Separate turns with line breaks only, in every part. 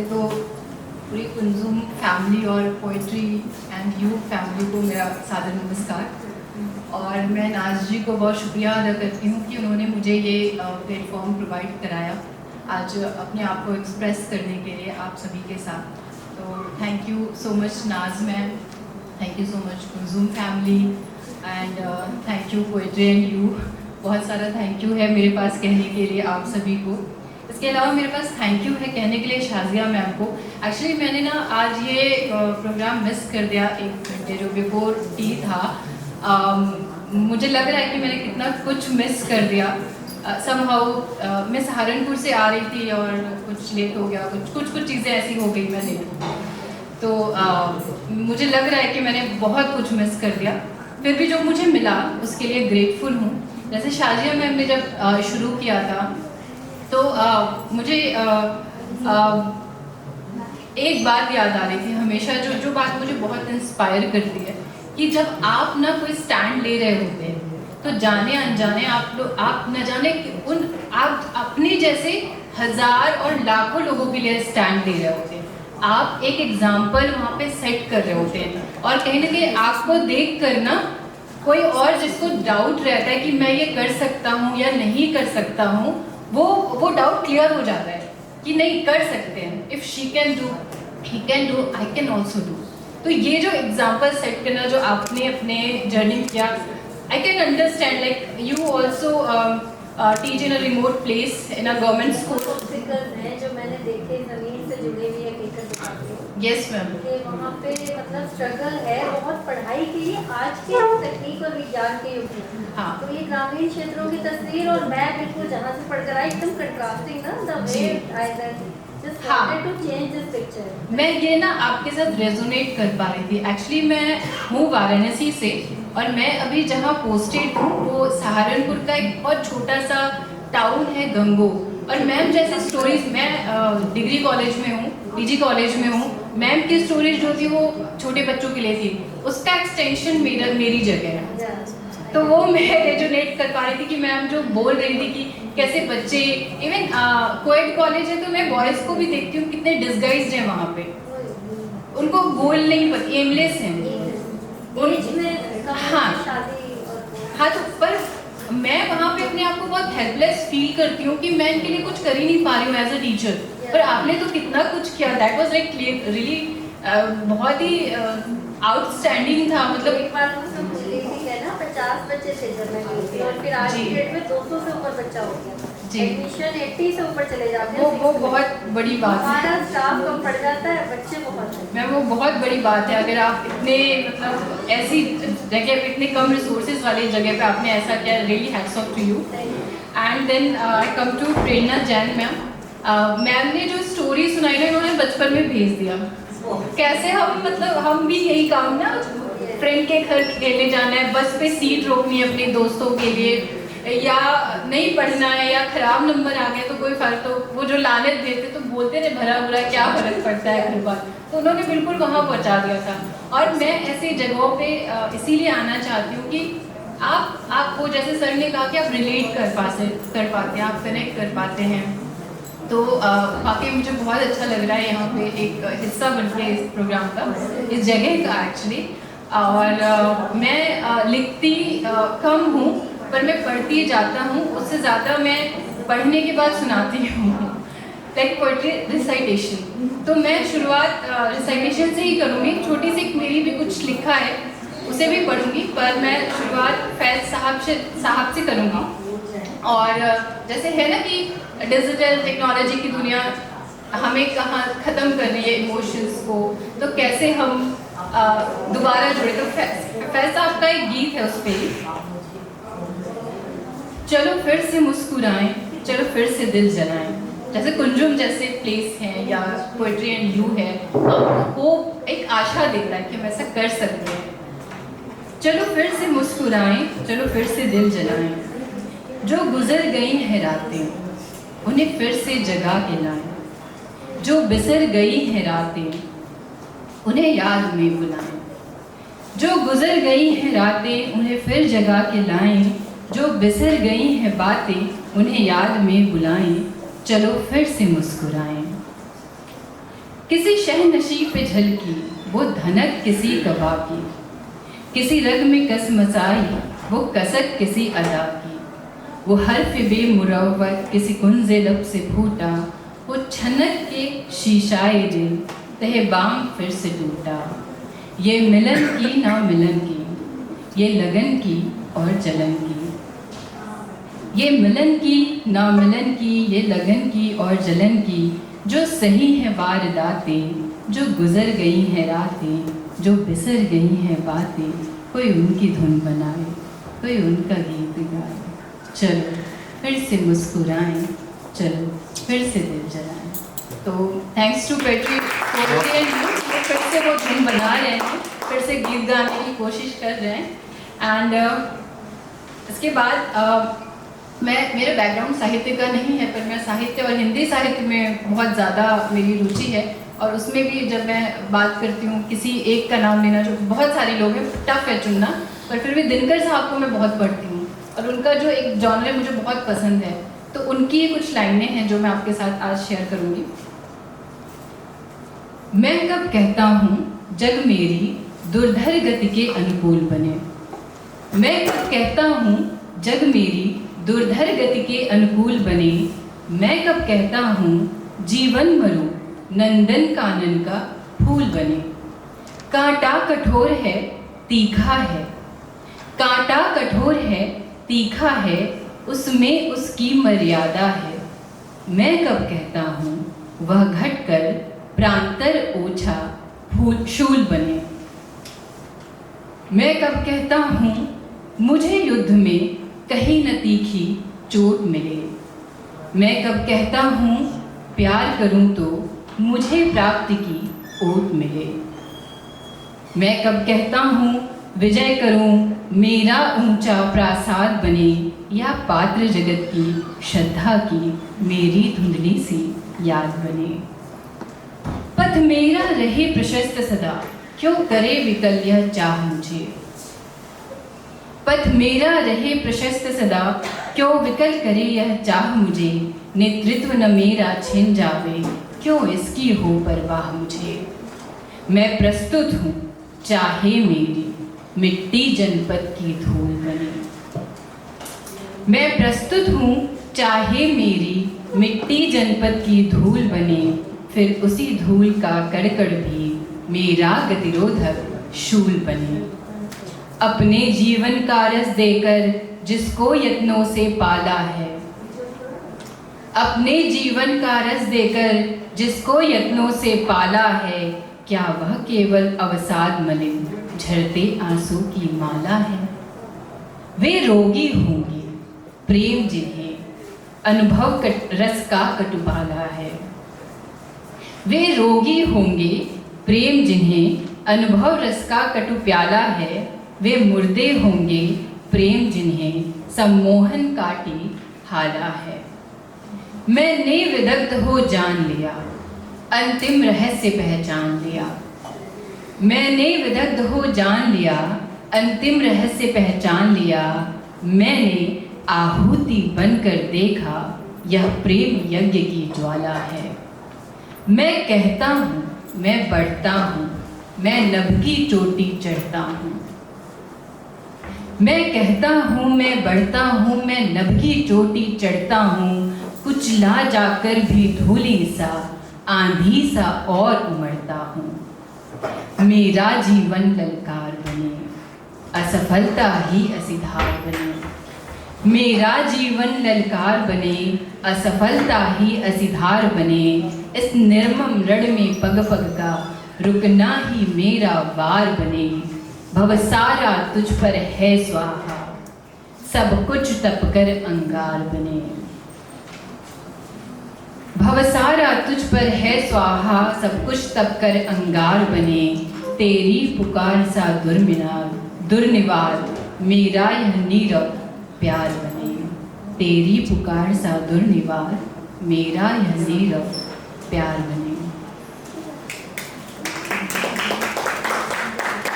पहले तो पूरी कुंजुम फैमिली और पोइट्री एंड यू फैमिली को मेरा सादर नमस्कार। और मैं नाज जी को बहुत शुक्रिया अदा करती हूँ कि उन्होंने मुझे ये प्लेटफॉर्म प्रोवाइड कराया आज अपने आप को एक्सप्रेस करने के लिए आप सभी के साथ। तो थैंक यू सो मच नाज ma'am, thank you so much Kunzum family and thank you poetry and you. बहुत सारा थैंक यू है मेरे पास कहने के लिए आप सभी को। इसके अलावा मेरे पास थैंक यू है कहने के लिए शाजिया मैम को। एक्चुअली मैंने ना आज ये प्रोग्राम मिस कर दिया 1 घंटे जो बिफोर टी था। मुझे लग रहा है कि मैंने कितना कुछ मिस कर दिया। समहाउ मैं सहारनपुर से आ रही थी और कुछ लेट हो गया, कुछ चीज़ें ऐसी हो गई मैं लेट। तो मुझे लग रहा है कि मैंने बहुत कुछ मिस कर दिया। फिर भी जो मुझे मिला उसके लिए ग्रेटफुल हूँ। जैसे शाजिया मैम ने जब शुरू किया था तो मुझे एक बात याद आ रही थी हमेशा, जो बात मुझे बहुत इंस्पायर करती है कि जब आप ना कोई स्टैंड ले रहे होते हैं तो जाने अनजाने आप न जाने आप अपने जैसे हज़ार और लाखों लोगों के लिए स्टैंड ले रहे होते हैं। आप एक एग्जाम्पल वहाँ पे सेट कर रहे होते हैं और कहीं ना कहीं आपको देख कर ना कोई और जिसको डाउट रहता है कि मैं ये कर सकता हूँ या नहीं कर सकता हूँ, वो डाउट क्लियर हो जाता है कि नहीं कर सकते हैं। If she can do, he can do, I can also do. तो ये जो एग्जाम्पल सेट करना जो आपने अपने जर्नी किया, I can understand like you also teach in a remote place in a government school
है जो मैंने देखे जमीन से जुड़े हुए हकीकत दिखाती हूँ।
Yes ma'am.
वहाँ पे मतलब स्ट्रगल है बहुत पढ़ाई के लिए आज के तकनीक और विज्ञान के युग में।
हाँ।
तो ये ग्रामीण क्षेत्रों की तस्वीर और मैं बिल्कुल जहाँ से पढ़कर आई एकदम कंट्रास्टिंग ना the way I just wanted to change this picture.
मैं ये ना आपके साथ रेजोनेट कर पा रही थी। एक्चुअली मैं हूँ वाराणसी से और मैं अभी जहाँ पोस्टेड हूँ वो सहारनपुर का एक बहुत छोटा सा टाउन है गंगो। और मैम जैसे स्टोरीज, मैं डिग्री कॉलेज में हूँ, पीजी कॉलेज में हूँ, मैम की स्टोरीज जो थी वो छोटे बच्चों के लिए थी, उसका एक्सटेंशन मेरी जगह है। तो वो मैं रेजोनेट कर पा रही थी कि मैम जो बोल रही थी कि कैसे बच्चे, इवन कोएड कॉलेज है तो मैं बॉयज़ को भी देखती हूँ कितने डिसगाइज्ड हैं वहाँ पे, उनको गोल नहीं पता, एमलेस हैं। हाँ तो पर मैं वहाँ पे अपने आप को बहुत हेल्पलेस फील करती हूँ कि मैं इनके लिए कुछ कर ही नहीं पा रही हूँ एज अ टीचर। पर आपने तो कितना कुछ किया, दैट वाज लाइक रियली बहुत ही आउटस्टैंडिंग था। मतलब
एक बार तो सब है ना 50 बच्चे थे जब मैं गई थी और फिर आज की डेट में 200 से ऊपर बच्चा हो गया जी। एडमिशन 80 से ऊपर चले जाते हैं।
वो बहुत बड़ी बात है।
हमारा स्टाफ कम पड़ जाता है, बच्चे बहुत हैं।
मैम वो बहुत बड़ी बात है। अगर आप इतने मतलब ऐसी जगह पे, इतने कम रिसोर्सेज वाली जगह पे आपने ऐसा किया, really hats off to you. And then I come to Prerna Jain ma'am. Ma'am ने जो स्टोरी सुनाई ना, इन्होंने बचपन में भेज दिया। कैसे हम मतलब हम भी यही काम ना, फ्रेंड के घर खेलने जाना है, बस पे सीट रोकनी है अपने दोस्तों के लिए, या नहीं पढ़ना है या खराब नंबर आ गए तो कोई फर्क, तो वो जो लानत देते तो बोलते थे भरा बुरा क्या फर्क पड़ता है घर पर, तो उन्होंने बिल्कुल वहाँ पहुँचा दिया था। और मैं ऐसी जगहों पे इसीलिए आना चाहती हूँ कि आप वो जैसे सर ने कहा कि आप रिलेट कर पाते हैं, आप कनेक्ट कर पाते हैं। तो वाकई मुझे बहुत अच्छा लग रहा है यहाँ पे एक हिस्सा बन के इस प्रोग्राम का, इस जगह का एक्चुअली। और मैं लिखती कम हूँ पर मैं पढ़ती जाता हूँ, उससे ज़्यादा मैं पढ़ने के बाद सुनाती हूँ, लाइक पोइट्री रिसाइटेशन। तो मैं शुरुआत रिसाइटेशन से ही करूँगी। छोटी सी मेरी भी कुछ लिखा है उसे भी पढ़ूँगी, पर मैं शुरुआत फैज़ साहब से करूँगी। और जैसे है ना कि डिजिटल टेक्नोलॉजी की दुनिया हमें कहाँ ख़त्म कर रही है इमोशंस को, तो कैसे हम दोबारा जुड़े। तो फैज़ साहब का एक गीत है उस पर, चलो फिर से मुस्कुराएं, चलो फिर से दिल जलाएं। जैसे कुंजुम जैसे प्लेस हैं या पोइट्री एंड यू है, आपको एक आशा दे रहा है कि हम ऐसा कर सकते हैं। चलो फिर से मुस्कुराएं, चलो फिर से दिल जलाएं, जो गुजर गई हैं रातें उन्हें फिर से जगा के लाएं, जो बिसर गई हैं रातें उन्हें याद में बुलाएं, जो गुजर गई हैं रातें उन्हें फिर जगा के लाएं, जो बिसर गई हैं बातें उन्हें याद में बुलाएं, चलो फिर से मुस्कुराएं। किसी शहनशी पे झलकी वो धनक किसी कबा की, किसी रग में कसमसाई वो कसक किसी अदा की, वो हर्फ बेमुरव्वत किसी कुंज़े लब से फूटा, वो छनक के शीशाए दिल तहे बाम फिर से टूटा। ये मिलन की ना मिलन की, ये लगन की और जलन की, ये मिलन की ना मिलन की, ये लगन की और जलन की, जो सही है वारदातें, जो गुजर गई हैं रातें, जो बिसर गई हैं बातें, कोई उनकी धुन बनाए, कोई उनका गीत गाए। चलो फिर से मुस्कुराएं, चलो फिर से दिल जलाएं। तो थैंक्स टू पेट्री फिर से वो धुन बना रहे हैं, फिर से गीत गाने की कोशिश कर रहे हैं। एंड इसके बाद मेरा बैकग्राउंड साहित्य का नहीं है, पर मैं साहित्य और हिंदी साहित्य में बहुत ज़्यादा मेरी रुचि है, और उसमें भी जब मैं बात करती हूँ किसी एक का नाम लेना, जो बहुत सारे लोग हैं, टफ है चुनना, पर फिर भी दिनकर साहब को मैं बहुत पढ़ती हूँ और उनका जो एक जॉनर मुझे बहुत पसंद है, तो उनकी कुछ लाइनें हैं जो मैं आपके साथ आज शेयर करूँगी। मैं कब कहता हूँ जग मेरी दुर्धर गति के अनुकूल बने, मैं कब कहता हूँ जग मेरी दुर्धर गति के अनुकूल बने, मैं कब कहता हूँ जीवन मरु नंदन कानन का फूल बने। कांटा कठोर है तीखा है, कांटा कठोर है तीखा है, उसमें उसकी मर्यादा है। मैं कब कहता हूँ वह घटकर प्रांतर ओछा फूल शूल बने। मैं कब कहता हूँ मुझे युद्ध में कहीं न तीखी चोट मिले। मैं कब कहता हूँ प्यार करूँ तो मुझे प्राप्ति की ओट मिले। मैं कब कहता हूँ विजय करूँ मेरा ऊंचा प्रासाद बने, या पात्र जगत की श्रद्धा की मेरी धुंधली सी याद बने। पथ मेरा रहे प्रशस्त सदा, क्यों करे विकल यह चाह मुझे। पथ मेरा रहे प्रशस्त सदा, क्यों विकल करे यह चाह मुझे। नेतृत्व न मेरा छिन जावे, क्यों इसकी हो परवाह मुझे। मैं प्रस्तुत हूँ चाहे मेरी मिट्टी जनपद की धूल बने। मैं प्रस्तुत हूँ चाहे मेरी मिट्टी जनपद की धूल बने, फिर उसी धूल का कड़कड़ भी मेरा गतिरोधक शूल बने। अपने जीवन का रस देकर जिसको यत्नों से पाला है, अपने जीवन का रस देकर जिसको यत्नों से पाला है, क्या वह केवल अवसाद मलिन झरते आंसू की माला है। वे रोगी होंगे प्रेम जिन्हें अनुभव रस का कटुपाला है। वे रोगी होंगे प्रेम जिन्हें अनुभव रस का कटु प्याला है। वे मुर्दे होंगे प्रेम जिन्हें सम्मोहन काटी हाला है। मैंने विदग्ध हो जान लिया, अंतिम रहस्य पहचान लिया। मैंने विदग्ध हो जान लिया, अंतिम रहस्य पहचान लिया। मैंने आहुति बनकर देखा, यह प्रेम यज्ञ की ज्वाला है। मैं कहता हूँ मैं बढ़ता हूँ, मैं नभ की चोटी चढ़ता हूँ। मैं कहता हूँ मैं बढ़ता हूँ, मैं नभ की चोटी चढ़ता हूँ। कुचला जाकर भी धूली सा आंधी सा और उमड़ता हूँ। मेरा जीवन ललकार बने, असफलता ही असिधार बने। मेरा जीवन ललकार बने, असफलता ही असिधार बने। इस निर्मम रण में पग पग का रुकना ही मेरा वार बने। भवसारा तुझ पर है स्वाहा, सब कुछ तप कर अंगार बने। भवसारा तुझ पर है स्वाहा, सब कुछ तप कर अंगार बने। तेरी पुकार सा दुर्निवार मेरा यह नीरव प्यार बने। तेरी पुकार सा दुर्निवार मेरा यह नीरव प्यार बने।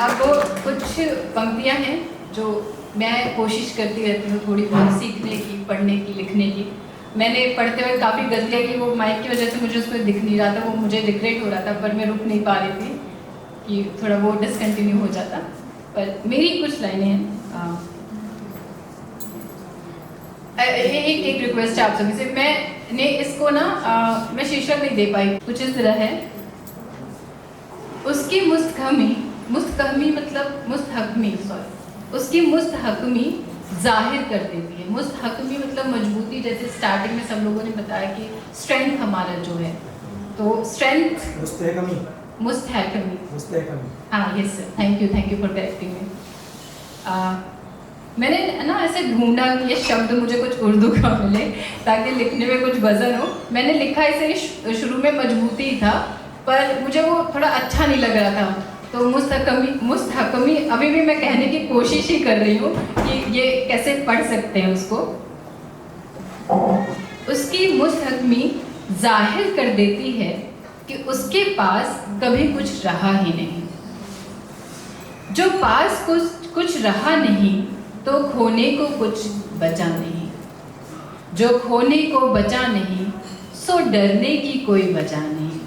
अब कुछ पंक्तियां हैं जो मैं कोशिश करती रहती हूँ थोड़ी बहुत सीखने की, पढ़ने की, लिखने की। मैंने पढ़ते हुए काफ़ी गलतियाँ की, वो माइक की वजह से मुझे उसमें दिख नहीं रहा था, वो मुझे रिग्रेट हो रहा था, पर मैं रुक नहीं पा रही थी कि थोड़ा वो डिसकंटिन्यू हो जाता। पर मेरी कुछ लाइनें हैं। एक रिक्वेस्ट है आप सभी से, मैंने इसको ना मैं शीर्षक नहीं दे पाई, कुछ इस तरह है। उसकी मुस्तहकमी मतलब मुस्तहकमी, सॉरी, उसकी मुस्तहकमी जाहिर कर देती है। मुस्तहकमी मतलब मजबूती, जैसे स्टार्टिंग में सब लोगों ने बताया कि स्ट्रेंथ हमारा जो है, तो स्ट्रेंथ मुस्तहकमी, हाँ yes sir, thank you for correcting me. मैंने ना ऐसे ढूंढा कि ये शब्द मुझे कुछ उर्दू का मिले ताकि लिखने में कुछ वजन हो। मैंने लिखा इसे शुरू में मजबूती था, पर मुझे वो थोड़ा अच्छा नहीं लग रहा था, तो मुस्तहकमी अभी भी मैं कहने की कोशिश ही कर रही हूँ कि ये कैसे पढ़ सकते हैं उसको। उसकी मुस्तहकमी जाहिर कर देती है कि उसके पास कभी कुछ रहा ही नहीं। जो पास कुछ रहा नहीं तो खोने को कुछ बचा नहीं। जो खोने को बचा नहीं सो डरने की कोई वजह नहीं।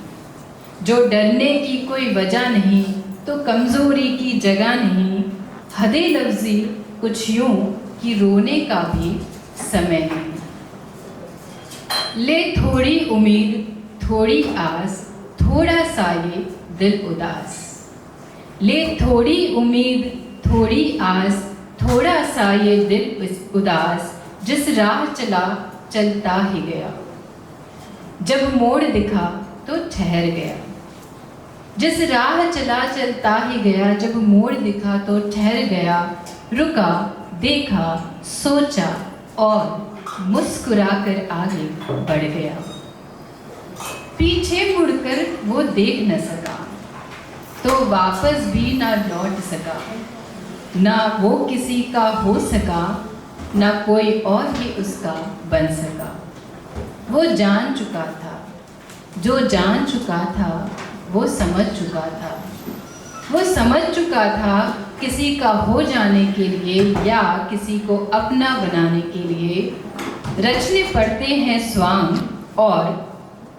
जो डरने की कोई वजह नहीं तो कमज़ोरी की जगह नहीं। हदे लफ्ज़ी कुछ यूं कि रोने का भी समय नहीं। ले थोड़ी उम्मीद थोड़ी आस थोड़ा सा ये दिल उदास। ले थोड़ी उम्मीद थोड़ी आस थोड़ा सा ये दिल उदास। जिस राह चला चलता ही गया, जब मोड़ दिखा तो ठहर गया। जिस राह चला चलता ही गया, जब मोड़ दिखा तो ठहर गया। रुका, देखा, सोचा और मुस्कुराकर आगे बढ़ गया। पीछे मुड़कर वो देख न सका तो वापस भी ना लौट सका। ना वो किसी का हो सका, ना कोई और ही उसका बन सका। वो जान चुका था, जो जान चुका था वो समझ चुका था। वो समझ चुका था किसी का हो जाने के लिए या किसी को अपना बनाने के लिए रचने पड़ते हैं स्वांग और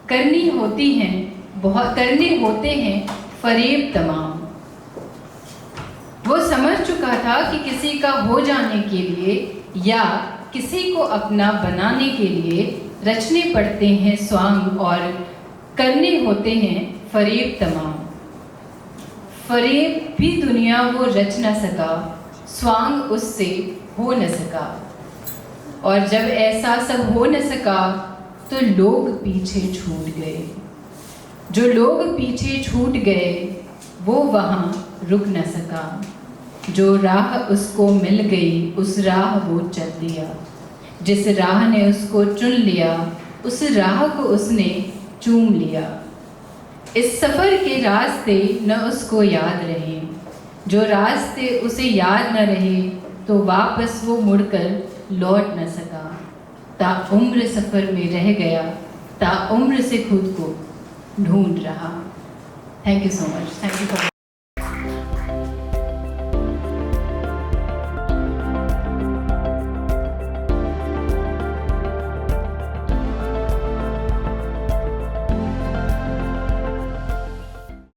करने होते हैं फरेब तमाम। वो समझ चुका था कि किसी का हो जाने के लिए या किसी को अपना बनाने के लिए रचने पड़ते हैं स्वांग और करने होते हैं फरेब तमाम। फरेब भी दुनिया वो रच न सका, स्वांग उससे हो न सका। और जब ऐसा सब हो न सका तो लोग पीछे छूट गए। जो लोग पीछे छूट गए वो वहाँ रुक न सका। जो राह उसको मिल गई उस राह वो चल दिया। जिस राह ने उसको चुन लिया उस राह को उसने चूम लिया। इस सफ़र के रास्ते न उसको याद रहे। जो रास्ते उसे याद न रहे तो वापस वो मुड़कर लौट न सका। ताउम्र सफ़र में रह गया, ताउम्र से खुद को ढूंढ रहा। Thank you so much. Thank you for